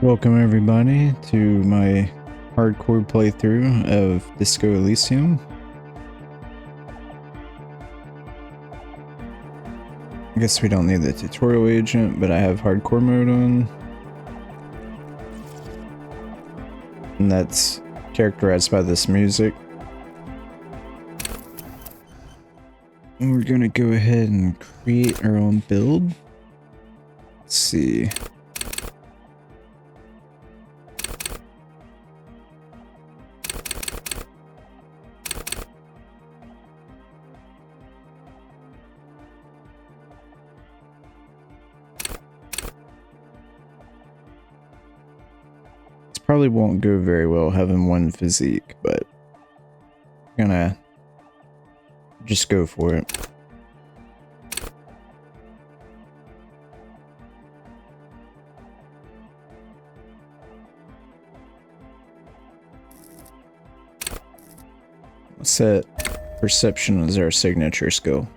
Welcome everybody to my hardcore playthrough of Disco Elysium. I guess we don't need the tutorial agent, but I have hardcore mode on. And that's characterized by this music. And we're gonna go ahead and create our own build. Let's see. Probably won't go very well having one physique, but I'm gonna just go for it. Set perception as our signature skill.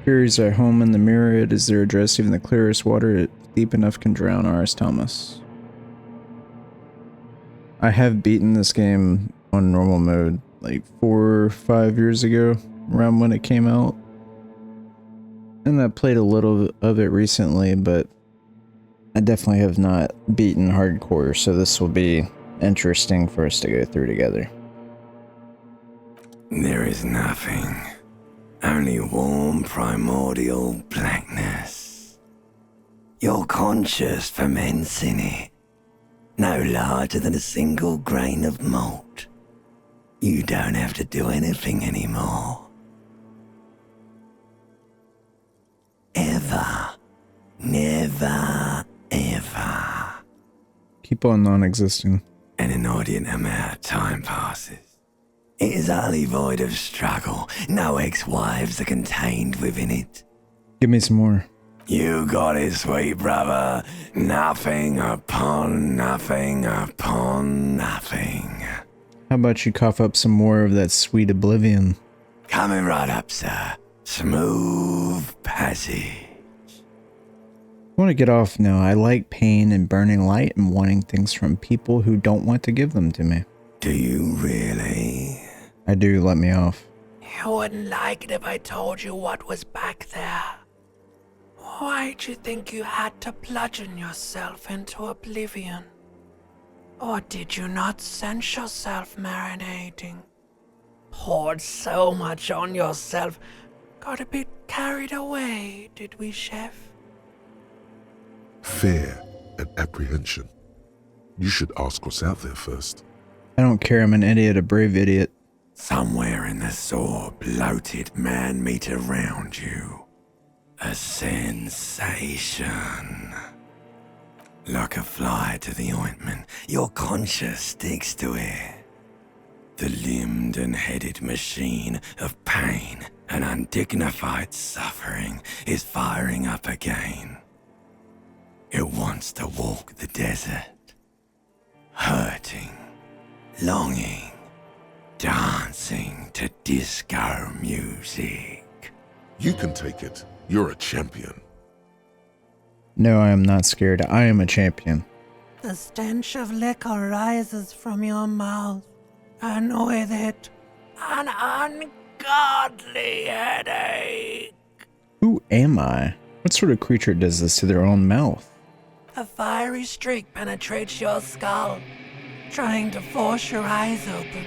Furies are home in the mirror. It is their address. Even the clearest water deep enough can drown ours, Thomas. I have beaten this game on normal mode like 4 or 5 years ago, around when it came out. And I played a little of it recently, but I definitely have not beaten hardcore, so this will be interesting for us to go through together. There is nothing. Only warm primordial blackness. Your conscious ferments in it, no larger than a single grain of malt. You don't have to do anything anymore. Ever. Never, ever. Keep on non-existing. An inordinate amount of time passes. It is utterly void of struggle. No ex-wives are contained within it. Give me some more. You got it, sweet brother. Nothing upon nothing upon nothing. How about you cough up some more of that sweet oblivion? Coming right up, sir. Smooth passage. I want to get off now. I like pain and burning light and wanting things from people who don't want to give them to me. Do you really? I do. Let me off. You wouldn't like it if I told you what was back there. Why'd you think you had to bludgeon yourself into oblivion? Or did you not sense yourself marinating? Poured so much on yourself, got a bit carried away, did we, Chef? Fear and apprehension. You should ask what's out there first. I don't care. I'm an idiot, a brave idiot. Somewhere in the sore, bloated man-meat around you. A sensation. Like a fly to the ointment, your conscience sticks to it. The limbed and headed machine of pain and undignified suffering is firing up again. It wants to walk the desert. Hurting, longing, dancing to disco music. You can take it. You're a champion. No, I am not scared. I am a champion. The stench of liquor rises from your mouth, and with it, an ungodly headache. Who am I? What sort of creature does this to their own mouth? A fiery streak penetrates your skull, trying to force your eyes open.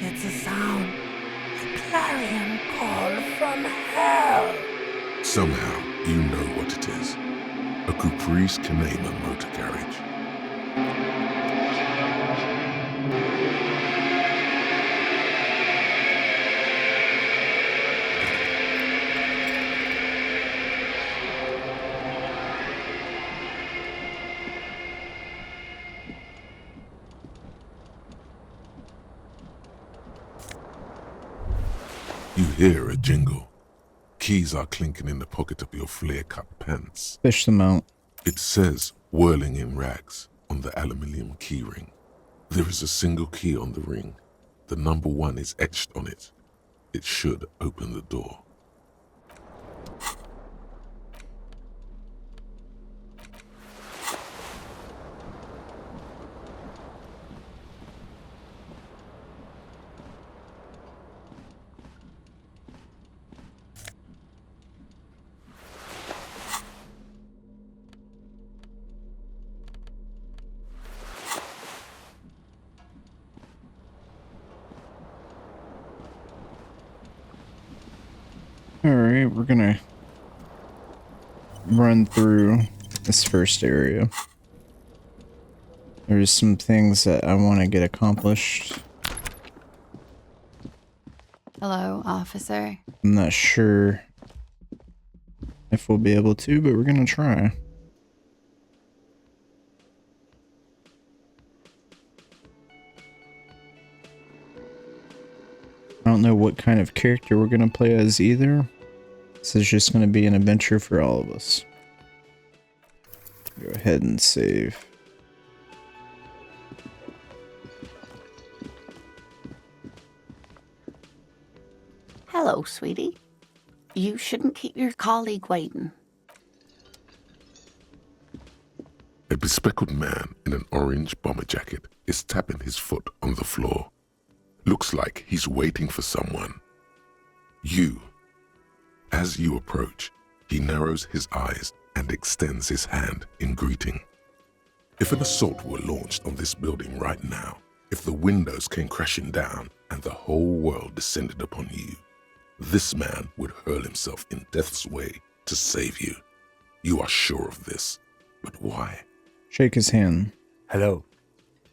It's a sound, a clarion call from hell. Somehow, you know what it is. A Caprice Canema motor carriage. You hear a jingle. Keys are clinking in the pocket of your flare-cut pants. Fish them out. It says whirling in rags on the aluminium keyring. There is a single key on the ring. The number 1 is etched on it. It should open the door. Alright, we're gonna run through this first area. There's some things that I want to get accomplished. Hello, officer. I'm not sure if we'll be able to, but we're gonna try. I don't know what kind of character we're gonna play as either. This is just gonna be an adventure for all of us. Go ahead and save. Hello, sweetie. You shouldn't keep your colleague waiting. A bespectacled man in an orange bomber jacket is tapping his foot on the floor. Looks like he's waiting for someone. As you approach, he narrows his eyes and extends his hand in greeting. If an assault were launched on this building right now, if the windows came crashing down and the whole world descended upon you, this man would hurl himself in death's way to save you. You are sure of this, but why? Shake his hand. Hello,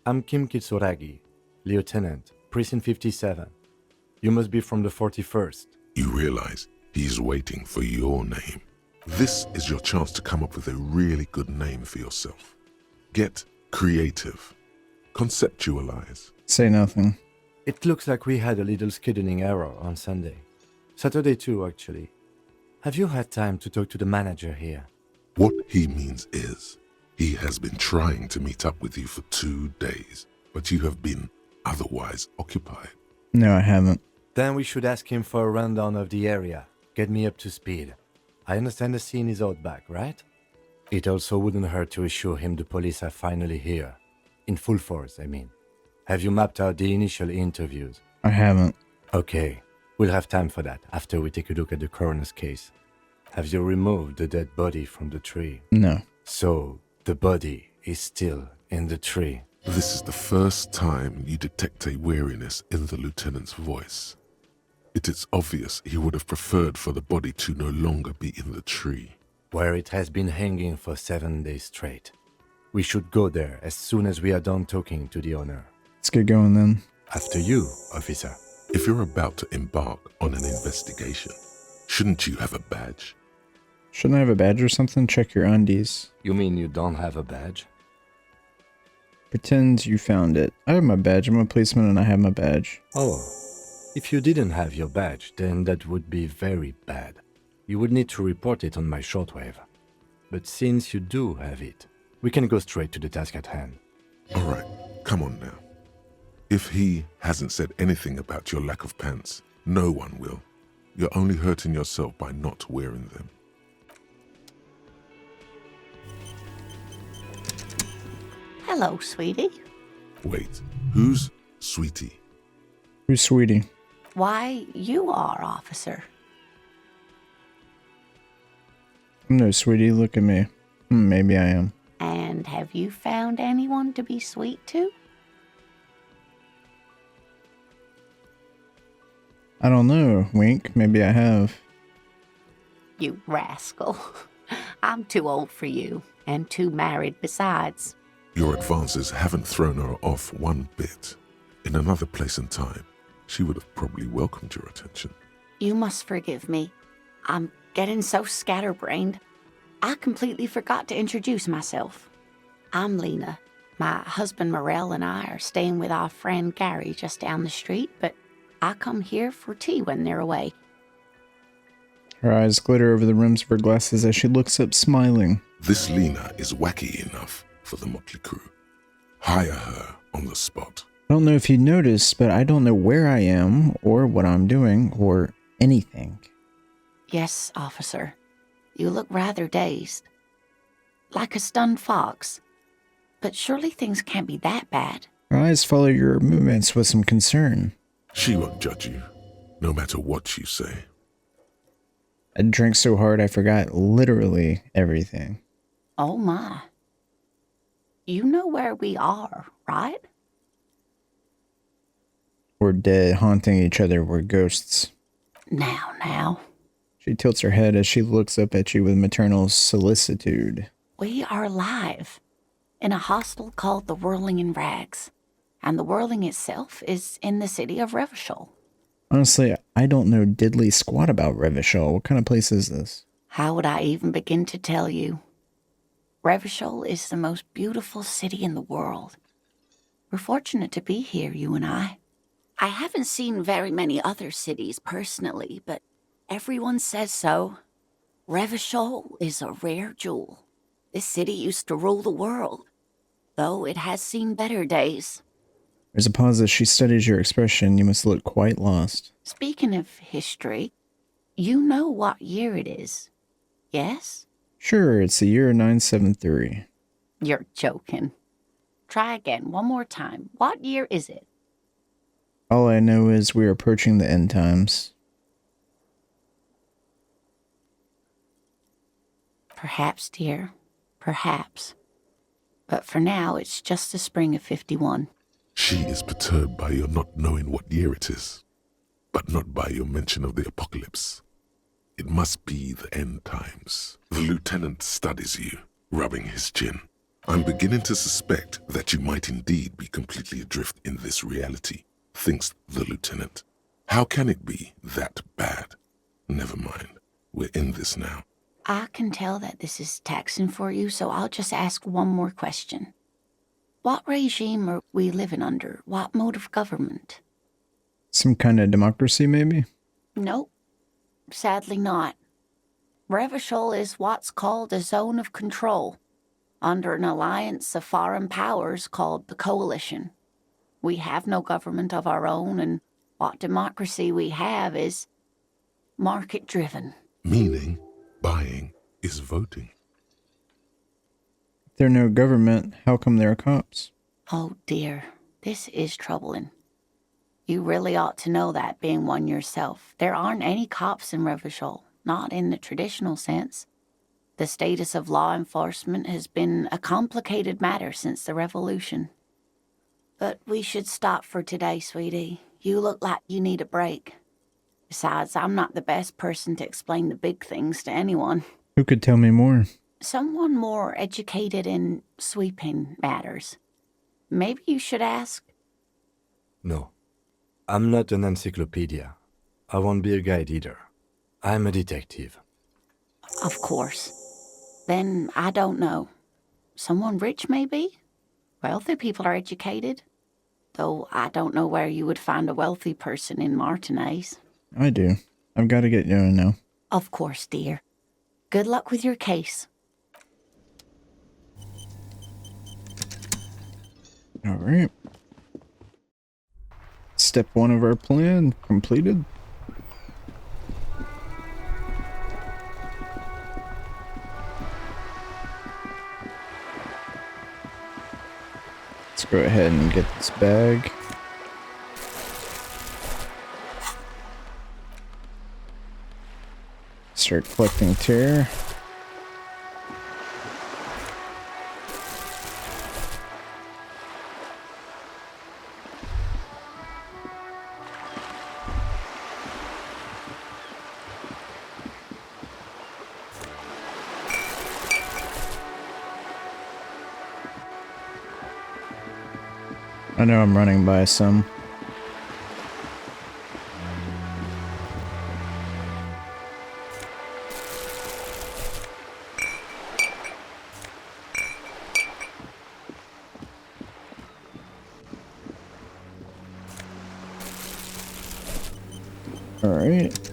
I'm Kim Kitsuragi, Lieutenant, Precinct 57. You must be from the 41st. You realize he is waiting for your name. This is your chance to come up with a really good name for yourself. Get creative. Conceptualize. Say nothing. It looks like we had a little scheduling error on Sunday. Saturday too, actually. Have you had time to talk to the manager here? What he means is, he has been trying to meet up with you for 2 days, but you have been otherwise occupied. No, I haven't. Then we should ask him for a rundown of the area. Get me up to speed. I understand the scene is out back, right? It also wouldn't hurt to assure him the police are finally here. In full force, I mean. Have you mapped out the initial interviews? I haven't. Okay, we'll have time for that after we take a look at the coroner's case. Have you removed the dead body from the tree? No. So, the body is still in the tree. This is the first time you detect a weariness in the lieutenant's voice. It is obvious he would have preferred for the body to no longer be in the tree. Where it has been hanging for 7 days straight. We should go there as soon as we are done talking to the owner. Let's get going then. After you, officer. If you're about to embark on an investigation, shouldn't you have a badge? Shouldn't I have a badge or something? Check your undies. You mean you don't have a badge? Pretend you found it. I have my badge. I'm a policeman and I have my badge. Oh, if you didn't have your badge, then that would be very bad. You would need to report it on my shortwave. But since you do have it, we can go straight to the task at hand. All right, come on now. If he hasn't said anything about your lack of pants, no one will. You're only hurting yourself by not wearing them. Hello, sweetie. Wait, who's Sweetie? Who's Sweetie? Why, you are, officer. No, Sweetie, look at me. Maybe I am. And have you found anyone to be sweet to? I don't know. Wink. Maybe I have. You rascal. I'm too old for you, and too married besides. Your advances haven't thrown her off one bit. In another place and time, she would have probably welcomed your attention. You must forgive me. I'm getting so scatterbrained. I completely forgot to introduce myself. I'm Lena. My husband Morel and I are staying with our friend Gary just down the street, but I come here for tea when they're away. Her eyes glitter over the rims of her glasses as she looks up, smiling. This Lena is wacky enough for the motley crew. Hire her on the the spot. I don't know if you noticed, but I don't know where I am, or what I'm doing, or anything. Yes, officer. You look rather dazed. Like a stunned fox. But surely things can't be that bad. Her eyes follow your movements with some concern. She won't judge you, no matter what you say. I drank so hard I forgot literally everything. Oh my. You know where we are, right? We're dead, haunting each other. We're ghosts. Now. She tilts her head as she looks up at you with maternal solicitude. We are alive. In a hostel called the Whirling in Rags. And the Whirling itself is in the city of Revachol. Honestly, I don't know diddly squat about Revachol. What kind of place is this? How would I even begin to tell you? Revachol is the most beautiful city in the world. We're fortunate to be here, you and I. I haven't seen very many other cities personally, but everyone says so. Revachol is a rare jewel. This city used to rule the world, though it has seen better days. There's a pause as she studies your expression. You must look quite lost. Speaking of history, you know what year it is, yes? Sure, it's the year 973. You're joking. Try again, one more time. What year is it? All I know is we're approaching the end times. Perhaps, dear. Perhaps. But for now, it's just the spring of 51. She is perturbed by your not knowing what year it is, but not by your mention of the apocalypse. It must be the end times. The lieutenant studies you, rubbing his chin. I'm beginning to suspect that you might indeed be completely adrift in this reality, thinks the lieutenant. How can it be that bad? Never mind. We're in this now. I can tell that this is taxing for you, so I'll just ask one more question. What regime are we living under? What mode of government? Some kind of democracy, maybe? Nope. Sadly not. Revachol is what's called a zone of control, under an alliance of foreign powers called the Coalition. We have no government of our own, and what democracy we have is market-driven. Meaning, buying is voting. If there's no government, how come there are cops? Oh dear, this is troubling. You really ought to know that, being one yourself. There aren't any cops in Revachol, not in the traditional sense. The status of law enforcement has been a complicated matter since the revolution. But we should stop for today, sweetie. You look like you need a break. Besides, I'm not the best person to explain the big things to anyone. Who could tell me more? Someone more educated in sweeping matters. Maybe you should ask. No, I'm not an encyclopedia. I won't be a guide either. I'm a detective. Of course. Then I don't know. Someone rich, maybe? Wealthy people are educated. Though I don't know where you would find a wealthy person in Martinez. I do. I've got to get going now. Of course, dear. Good luck with your case. All right. Step 1 of our plan completed. Let's go ahead and get this bag. Start collecting tear. I know I'm running by some. All right.